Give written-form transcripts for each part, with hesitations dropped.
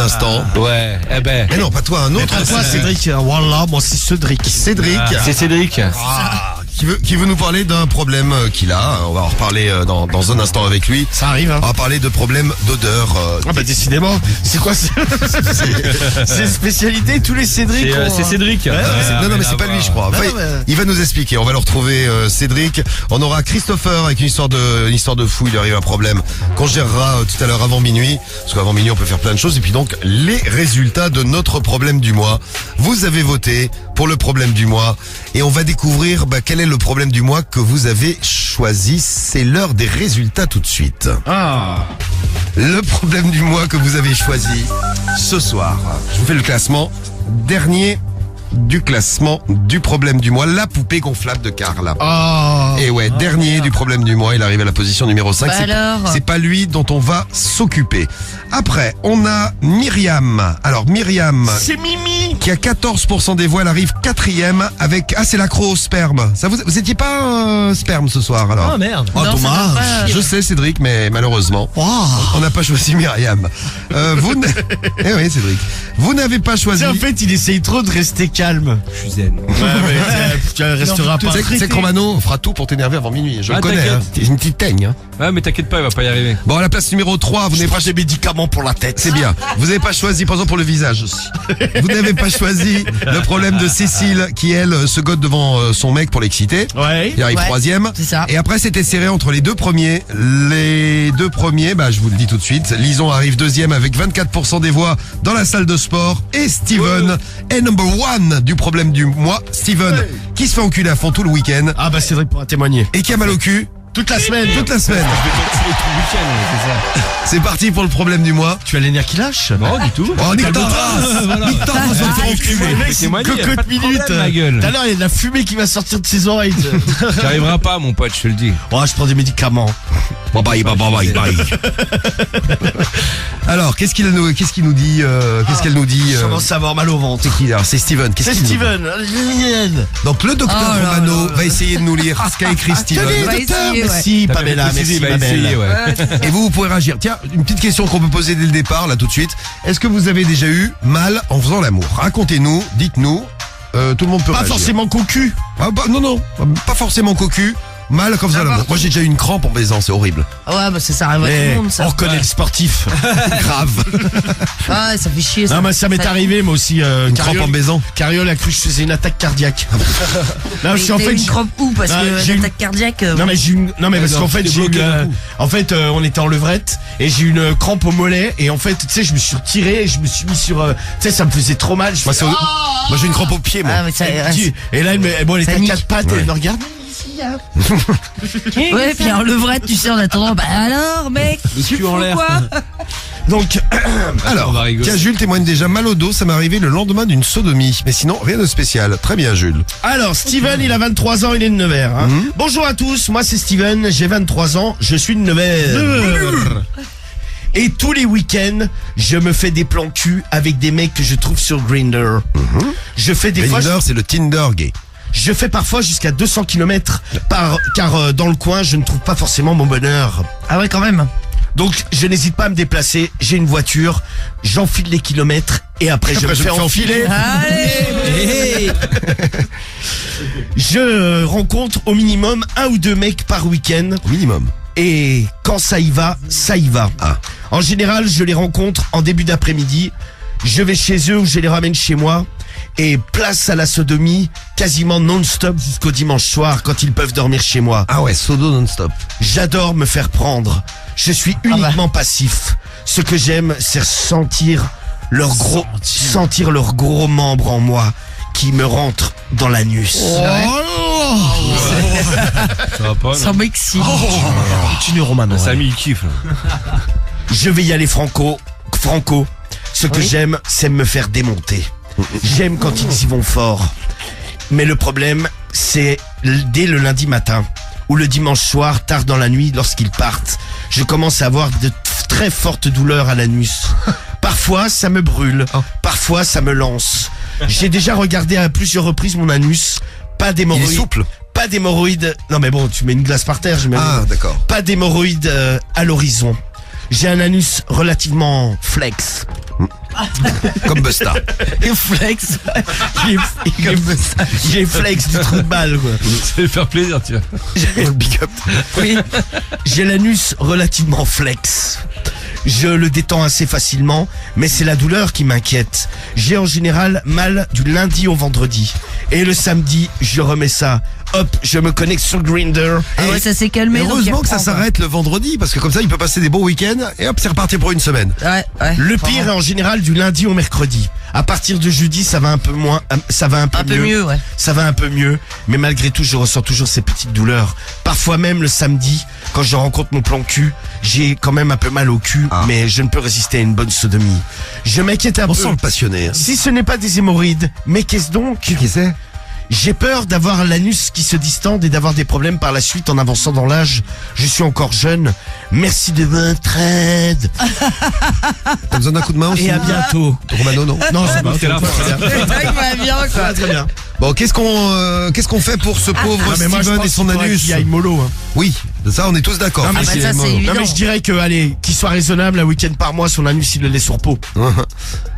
l'instant. Ouais, eh ben. Mais non, pas toi, un autre. Toi, Cédric. Voilà, moi c'est Cédric. Cédric. C'est Cédric. Qui veut nous parler d'un problème qu'il a. On va en reparler dans un instant avec lui. Ça arrive, hein. On va parler de problèmes d'odeur. Ah bah décidément, c'est quoi c'est spécialité tous les Cédric. C'est Cédric. Non, mais c'est pas lui, je crois. Enfin, Non, mais- il va nous expliquer. On va le retrouver, Cédric. On aura Christopher avec une histoire de fou. Il lui arrive un problème qu'on gérera tout à l'heure avant minuit. Parce qu'avant minuit, on peut faire plein de choses. Et puis donc, les résultats de notre problème du mois. Vous avez voté pour le problème du mois. Et on va découvrir quel est le problème du mois que vous avez choisi. C'est l'heure des résultats tout de suite. Le problème du mois que vous avez choisi ce soir. Je vous fais le classement. Dernier du classement du problème du mois, la poupée gonflable de Karl. Et ouais, dernier du problème du mois, il arrive à la position numéro 5. C'est pas lui dont on va s'occuper. Après, on a Myriam. Alors Myriam, C'est Mimi. qui a 14% des voix, elle arrive 4e avec... Ah, c'est l'accro au sperme. Ça vous étiez pas sperme ce soir alors? Merde. Oh, Non, ça dommage. donne pas- Je sais Cédric, mais malheureusement, Oh. on n'a pas choisi Myriam. Eh oui Cédric. Vous n'avez pas choisi... En fait, il essaye trop de rester calme. Je suis zen. Ouais, mais tu resteras pas. C'est Romano, on fera tout pour t'énerver avant minuit. Je le Ah, connais, t'inquiète. hein. T'es une petite teigne. Hein. Ouais, mais t'inquiète pas, il va pas y arriver. Bon, à la place numéro 3, vous n'avez pas... des médicaments pour la tête. C'est bien. Vous n'avez pas choisi, par exemple, pour le visage aussi. Vous n'avez pas choisi le problème de Cécile, qui, elle, se gotte devant son mec pour l'exciter. Ouais. Il arrive Ouais, 3e. c'est ça. Et après, c'était serré entre les deux premiers. Les deux premiers, je vous le dis tout de suite. Lison arrive 2e avec 24% des voix dans la salle de sport. Et Steven est number 1 du problème du mois. Steven, qui se fait enculer à fond tout le week-end. Ah bah Cédric pourra témoigner. Et qui a mal au cul Toute la semaine. toute la semaine. C'est ça. C'est parti pour le problème du mois. Tu as les nerfs qui lâchent. Non, du tout. Oh, nique ta race! Nique ta race, va te faire enculer. Mec, c'est une Témoignez, y a pas cocotte de problème, minute. ma gueule. Tout à l'heure, il y a de la fumée qui va sortir de ses oreilles. T'y arriveras pas, mon pote, je te le dis. Oh, je prends des médicaments. Bye. Alors, qu'est-ce qu'il nous dit, qu'est-ce qu'elle nous dit, Je commence à avoir mal au ventre. c'est qui, alors? C'est Steven. Qu'est-ce C'est qu'il nous dit? Steven. Donc, le docteur Oh là Romano là. va essayer de nous lire ce qu'a écrit Steven. Tenez, On va docteur, essayer, merci T'as Pamela, bien précisé, merci il va ma belle. essayer, ouais. Et vous pouvez réagir. Tiens, une petite question qu'on peut poser dès le départ, là, tout de suite. Est-ce que vous avez déjà eu mal en faisant l'amour? Racontez-nous, dites-nous. Tout le monde peut Pas réagir. forcément cocu. Non, pas forcément cocu. Mal quand faisant l'amour. Moi, j'ai déjà eu une crampe en baisant, c'est horrible. Ouais, bah ça arrive à tout Mais le monde, ça. on reconnaît le sportif. Grave. Ah, ça fait chier, ça. Non, mais ça m'est arrivé, moi aussi. Une crampe en baisant. Cariole a cru que je faisais une attaque cardiaque. Non, Mais parce qu'en t'as fait, une crampe où? Parce Non, que j'ai une- l'attaque cardiaque... Non mais parce non, qu'en fait t'es j'ai eu bloqué d'un coup. on était en levrette et j'ai eu une crampe au mollet et en fait tu sais je me suis retiré et je me suis mis sur tu sais ça me faisait trop mal. Moi, moi, j'ai une crampe au pied, moi. Ah, mais ça... Et là elle Ça était à nique. quatre pattes et elle me regarde. Ouais, puis en levrette, tu sais, en attendant, bah alors, mec, Le tu cul en fous l'air. quoi? Donc Alors, On va rigoler. tiens, Jules témoigne déjà mal au dos, ça m'est arrivé le lendemain d'une sodomie. Mais sinon, rien de spécial. Très bien, Jules. alors Steven il a 23 ans, il est de Nevers. Hein. Bonjour à tous, moi c'est Steven, j'ai 23 ans, je suis de Nevers. Et tous les week-ends, je me fais des plans cul avec des mecs que je trouve sur Grindr. Je fais des fois Grindr, c'est le Tinder gay. Je fais parfois jusqu'à 200 km car dans le coin, je ne trouve pas forcément mon bonheur. Ah ouais, quand même. Donc, je n'hésite pas à me déplacer. J'ai une voiture, j'enfile les kilomètres et après, je me fais enfiler. Allez! Je rencontre au minimum 1 ou 2 mecs par week-end Au minimum. et quand ça y va, ça y va. Ah. En général, je les rencontre en début d'après-midi. Je vais chez eux ou je les ramène chez moi. Et place à la sodomie, quasiment non-stop jusqu'au dimanche soir quand ils peuvent dormir chez moi. Ah ouais, sodo non-stop. J'adore me faire prendre. Je suis uniquement passif. Ce que j'aime, c'est sentir leur gros membre en moi qui me rentre dans l'anus. Ça va pas, Ça non? m'excite. Continue Romano. Samy, il kiffe, là. Je vais y aller franco. Ce que j'aime, c'est me faire démonter. J'aime quand ils y vont fort. Mais le problème, c'est dès le lundi matin ou le dimanche soir, tard dans la nuit, lorsqu'ils partent, je commence à avoir de très fortes douleurs à l'anus. Parfois, ça me brûle. Parfois, ça me lance. J'ai déjà regardé à plusieurs reprises mon anus. Pas Il d'hémorroïdes. est souple. Pas d'hémorroïdes. Non mais bon, tu mets une glace par terre, j'imagine. Ah, d'accord. Pas d'hémorroïdes à l'horizon. J'ai un anus relativement flex. Comme Busta. Et flex. J'ai flex du trou de balle, quoi. Ça va faire plaisir, tu vois. Big up. Oui. J'ai l'anus relativement flex. Je le détends assez facilement, mais c'est la douleur qui m'inquiète. J'ai en général mal du lundi au vendredi. Et le samedi, je remets ça. Hop, je me connecte sur Grindr. Ah ouais, ça s'est calmé. donc Heureusement il que ça reprend, s'arrête le vendredi, parce que comme ça, il peut passer des bons week-ends, et hop, c'est reparti pour une semaine. quoi. Ouais. Le Vraiment. pire est en général du lundi au mercredi. À partir de jeudi, ça va un peu moins, ça va un peu mieux. ouais. Ça va un peu mieux, mais malgré tout, je ressens toujours ces petites douleurs. Parfois même le samedi, quand je rencontre mon plan cul, j'ai quand même un peu mal au cul, mais je ne peux résister à une bonne sodomie. Je m'inquiète un On peu. sent le passionné. Hein. Si ce n'est pas des hémorroïdes, mais qu'est-ce donc? Qui c'est? J'ai peur d'avoir l'anus qui se distende et d'avoir des problèmes par la suite en avançant dans l'âge. Je suis encore jeune. Merci de votre aide. T'as besoin d'un coup de main aussi? Et à bientôt. Romano, non? Non, c'est pas c'est la fin. Il va bien, Ça quoi. va très bien. Bon, qu'est-ce qu'on fait pour ce pauvre Ah, mais moi, je Steven pense et son qu'il faudrait anus? qu'il y aille mollo, hein. Oui, de ça, on est tous d'accord. Non, mais Ah, bah, Qu'il ça, aille c'est mollo. évident. Non mais je dirais que, allez, qu'il soit raisonnable, un week-end par mois, son anus il le laisse sur repos.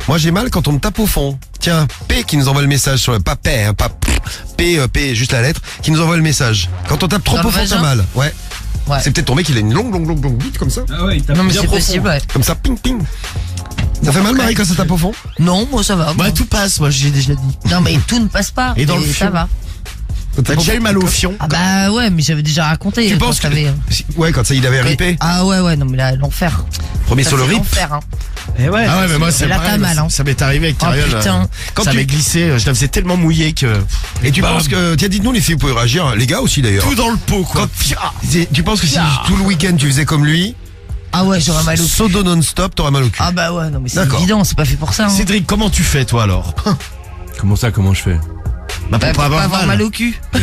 Moi, j'ai mal quand on me tape au fond. Tiens, P qui nous envoie le message sur le, pas P, hein, pas P, juste la lettre, qui nous envoie le message. Quand on tape trop Dans le au fond, t'as vagin mal. Ouais. Ouais. C'est peut-être ton mec, il a une longue bite comme ça. Ah ouais, il tape Non, mais bien c'est profond. possible, ouais. Comme ça, ping, ping. Ça fait mal, Marie, quand ça tape au fond? Non, moi, ça va. moi. Bah tout passe, moi j'ai déjà dit. Non, mais tout ne passe pas. Et dans le ça fion. va. T'as déjà eu mal au fion? Ah bah ouais, mais j'avais déjà raconté. Tu quand penses que... t'avais- Ouais, quand ça, il avait ripé. Ah ouais, non, mais là, l'enfer. Premier Ça, sur le c'est rip. l'enfer, hein. Eh ouais. Ah ouais, mais moi c'est là, pareil, t'as mal, hein. ça m'est arrivé avec Oh, Cariole. putain. Quand Ça tu- m'est glissé, je la faisais tellement mouillée que... Et tu Bam. penses que... Tiens, dites-nous, les filles, vous pouvez réagir. Les gars aussi, d'ailleurs. Tout dans le pot, quoi. Tu penses que si tout le week-end tu faisais comme lui, Ah ouais, j'aurais mal au cul. sodo non-stop, t'aurais mal au cul. Ah bah ouais, non, mais c'est D'accord. évident, c'est pas fait pour ça. Hein. Cédric, comment tu fais toi alors? Comment ça, comment je fais? Bah Bah, pour pas avoir mal au cul. Pas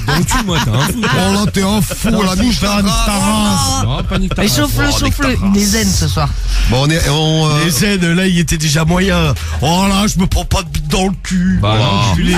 dans le cul, moi, t'as un fou. Oh là, t'es un fou, la niche ta race. Non, pas nique ta Et race. chauffe-le, il est zen ce soir. Bon, Les aides, là, il était déjà moyen. Oh là, je me prends pas de bite dans le cul. Bah non, Oh. enculé.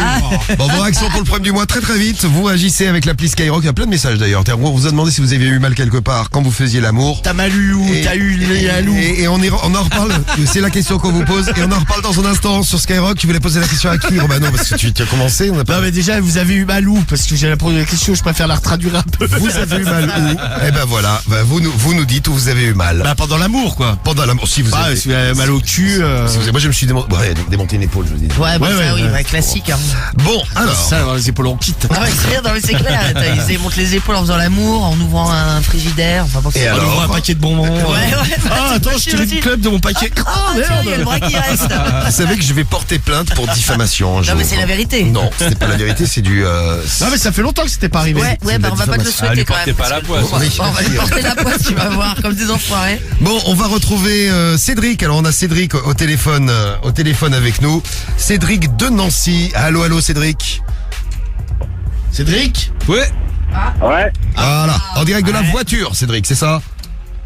Bon, vos réactions pour le problème du mois très vite. Vous agissez avec l'appli Skyrock. Il y a plein de messages d'ailleurs. On vous a demandé si vous aviez eu mal quelque part quand vous faisiez l'amour. T'as mal eu où? T'as eu un loup? Et on en reparle. C'est la question qu'on vous pose. Et on en reparle dans un instant sur Skyrock. Tu voulais poser la question à qui, Romano? Parce que tu as commencé. On a pas... Non mais déjà, vous avez eu mal où? Parce que j'ai la première question, je préfère la retraduire un peu. Vous avez eu mal où? Eh ben voilà. Ben, vous nous dites où vous avez eu mal. Bah pendant l'amour, quoi. Pendant l'amour. Si vous Ah, avez... si vous avez mal au cul... si vous avez- Moi, je me suis démonté une épaule, je vous dis. Ouais, bah Ouais, ça, ouais, oui, ouais. bah, classique. Hein. Bon, alors. Ça, alors les épaules on quitte. Ah ouais, c'est clair, non, mais c'est clair. Attends, ils montent les épaules en faisant l'amour, en ouvrant un frigidaire. Enfin, bon, c'est- Et On alors ouvre un paquet de bonbons. ouais. Ah, attends, je tire une club de mon paquet. Oh, tiens, il y a le bras qui reste. Vous savez que je vais porter plainte pour diffamation un jour. Non, mais c'est la vérité. Non, c'est pas la vérité, c'est du... Non mais ça fait longtemps que c'était pas arrivé. Ouais, c'est bah de on la va pas te le diffamation. souhaiter lui quand portez même. pas la parce que- poisse. Oui. On va lui porter la poisse, tu vas voir, comme des enfoirés. Bon, on va retrouver Cédric. Alors on a Cédric au téléphone avec nous. Cédric de Nancy. Allô Cédric. Cédric? Ouais. Ouais, Voilà, en direct de la voiture, Cédric, c'est ça?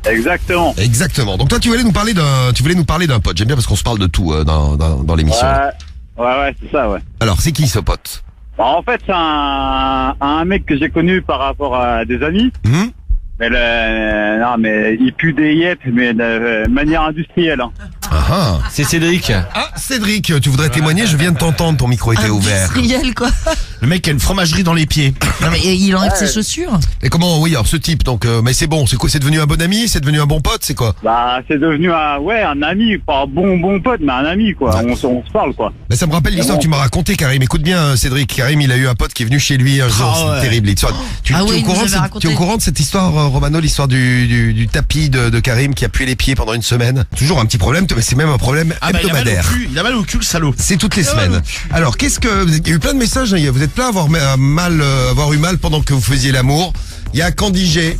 exactement. Exactement. Donc toi tu voulais nous parler d'un pote. J'aime bien parce qu'on se parle de tout dans l'émission. Ouais, c'est ça, ouais. Alors c'est qui ce pote? Bah, en fait, c'est un mec que j'ai connu par rapport à des amis. Hmm Mais non, mais il pue des yep, mais de manière industrielle. Hein. Ah, C'est Cédric. ah, Cédric, tu voudrais témoigner? Je viens de t'entendre, ton micro était ouvert. Industriel, quoi. Le mec a une fromagerie dans les pieds. Non, mais il enlève ses chaussures. Et comment? Oui, alors ce type. Donc, mais c'est bon. C'est quoi? C'est devenu un bon ami? C'est devenu un bon pote? C'est quoi? Bah, c'est devenu un ami, pas un bon pote, mais un ami, quoi. On se parle, quoi. Mais ça me rappelle l'histoire que tu m'as raconté, Karim. Écoute bien, Cédric. Karim, il a eu un pote qui est venu chez lui un jour. Ah ouais. C'est terrible. L'histoire. Tu Ah es oui, au il nous courant? avait raconté. Tu es au courant de cette histoire, Romano, l'histoire du tapis de Karim qui a pué les pieds pendant une semaine? Toujours un petit problème, mais c'est même un problème Ah bah hebdomadaire. il a mal au cul le salaud. C'est toutes les semaines. Alors, qu'est-ce que... Il y a eu plein de messages, hein, vous êtes plein à avoir eu mal pendant que vous faisiez l'amour. Il y a Kanji,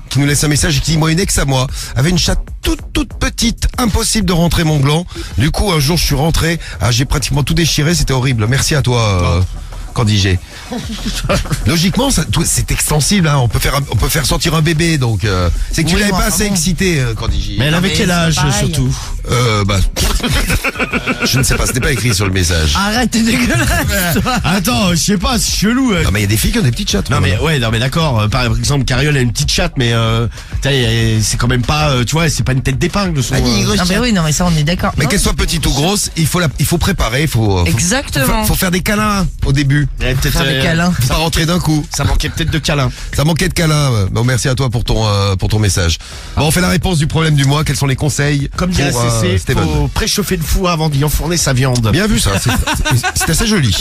qui nous laisse un message et qui dit, moi, une ex à moi, avait une chatte toute petite, impossible de rentrer mon gland. Du coup, un jour, je suis rentré, j'ai pratiquement tout déchiré, c'était horrible. Merci à toi, Candy G. Logiquement, c'est extensible, hein. On peut faire sortir un bébé, donc c'est que tu Oui, l'avais bon, pas enfin assez bon. excité, Candy G. Mais elle Non, avait mais quel c'est âge pareil. surtout? Je ne sais pas, ce n'est pas écrit sur le message. Arrête, t'es dégueulasse, toi. Attends, je sais pas, c'est chelou. Non mais il y a des filles qui ont des petites chattes. Non voilà. mais ouais, non mais d'accord. Par exemple, Cariole a une petite chatte, mais c'est quand même pas, tu vois, c'est pas une tête d'épingle. Son, Ah, il est gros. Non, mais oui, non, mais ça, on est d'accord. Mais Non, qu'elle soit petite ou grosse, il faut préparer, il faut Exactement. faut faire des câlins au début. peut-être, Faire des câlins. Faut pas rentrer d'un coup. Ça manquait peut-être de câlin. Ça manquait de câlins. Ouais. Bon, merci à toi pour ton message. Bon, on fait la réponse du problème du mois. Quels sont les conseils Comme dirait pour CC, Steven? faut préchauffer le four avant d'y enfourner sa viande. Bien vu ça. C'est assez joli.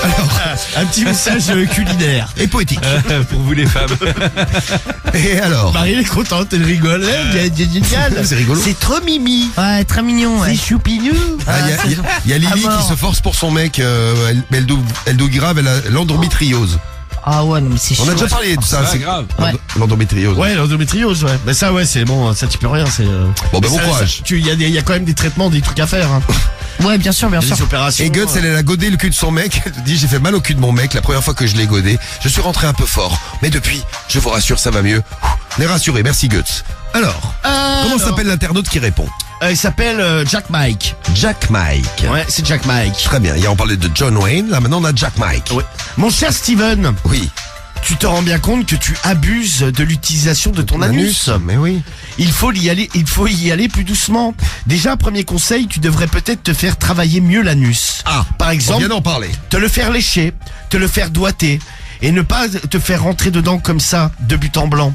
Alors, Un petit message culinaire. et poétique. Pour vous les femmes. Et alors Marie elle est contente, elle rigole. Génial. C'est rigolo. C'est trop mimi. Ouais, très mignon, ouais. C'est choupignou. Ah, il y a Lily À mort. qui se force pour son mec. Elle doit grave. Elle a l'endométriose. Ah ouais, non, mais c'est On a chaud. déjà parlé de ça. Ah, c'est grave. Ouais. L'endométriose. Ouais, l'endométriose, ouais. Mais ça, ouais, c'est bon, ça, tu peux rien, c'est. Bon, bah, bon ça, courage. Il y a quand même des traitements, des trucs à faire, hein. Ouais, bien sûr, bien sûr. Des opérations. Et Guts, elle a godé le cul de son mec. Elle dit, j'ai fait mal au cul de mon mec la première fois que je l'ai godé. Je suis rentré un peu fort. Mais depuis, je vous rassure, ça va mieux. On est rassuré. Merci Guts. Alors, comment s'appelle l'internaute qui répond? Il s'appelle Jack Mike. Jack Mike. Ouais, c'est Jack Mike. Très bien. Hier, on parlait de John Wayne. Là, maintenant, on a Jack Mike. Ouais. Mon cher Steven, Oui. tu te rends bien compte que tu abuses de l'utilisation de ton anus. Mais oui. Il faut y aller plus doucement. Déjà, premier conseil, tu devrais peut-être te faire travailler mieux l'anus. Ah. Par On exemple, vient d'en parler. te le faire lécher, te le faire doigter, et ne pas te faire rentrer dedans comme ça, de but en blanc.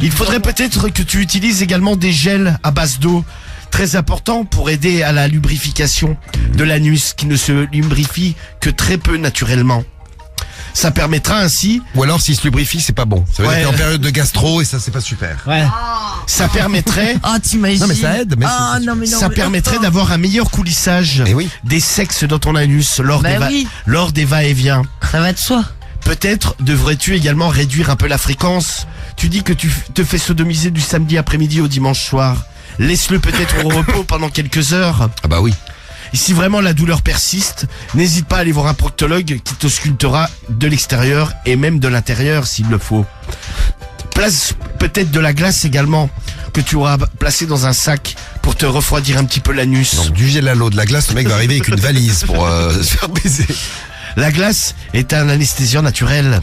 Il faudrait peut-être que tu utilises également des gels à base d'eau, très important pour aider à la lubrification de l'anus qui ne se lubrifie que très peu naturellement. Ça permettra ainsi, Ou alors, s'il se lubrifie, c'est pas bon. Ça veut dire Ouais. qu'il est en période de gastro et ça, c'est pas super. ça permettrait, Ah, t'imagines. Non, mais ça aide, mais Ah, non, mais non. ça mais- permettrait d'avoir un meilleur coulissage Eh oui. des sexes dans ton anus lors Bah oui. lors des va-et-vient. Ça va de soi. Peut-être devrais-tu également réduire un peu la fréquence. Tu dis que tu te fais sodomiser du samedi après-midi au dimanche soir. Laisse-le peut-être au repos pendant quelques heures. Ah bah oui. Et si vraiment la douleur persiste, n'hésite pas à aller voir un proctologue qui t'auscultera de l'extérieur et même de l'intérieur s'il le faut. Place peut-être de la glace également que tu auras placé dans un sac pour te refroidir un petit peu l'anus. Donc, du gel à l'eau, de la glace, le mec va arriver avec une valise pour se faire baiser. La glace est un anesthésiant naturel.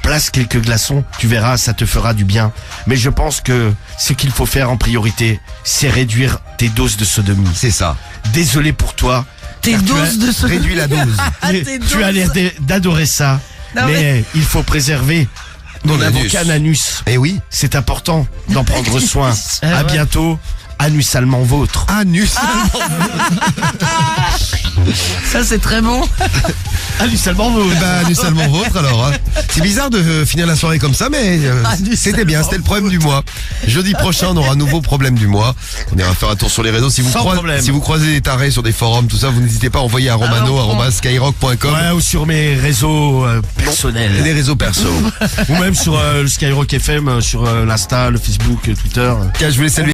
Place quelques glaçons, tu verras, ça te fera du bien. Mais je pense que ce qu'il faut faire en priorité, c'est réduire tes doses de sodomie. C'est ça. Désolé pour toi. Tes car tu doses de ce. Réduis la dose. Ah, tes tu as doses. l'air d'adorer ça. Non, mais il faut préserver. Nous Ton n'avons anus. qu'un anus. Eh oui. C'est important d'en prendre soin. Ah À ouais. bientôt, anusalement vôtre. Anus. Ça, c'est très bon. Anusalement vôtre. Bah, anusalement vôtre alors. Hein. C'est bizarre de finir la soirée comme ça, mais c'était bien, c'était le problème du mois. Jeudi prochain, on aura un nouveau problème du mois. On ira faire un tour sur les réseaux. Si vous, Sans problème. si vous croisez des tarés sur des forums, tout ça, vous n'hésitez pas à envoyer à romano@skyrock.com. Ouais, ou sur mes réseaux personnels. Les réseaux perso. Ou même sur le Skyrock FM, sur l'Insta, le Facebook, Twitter. Je voulais saluer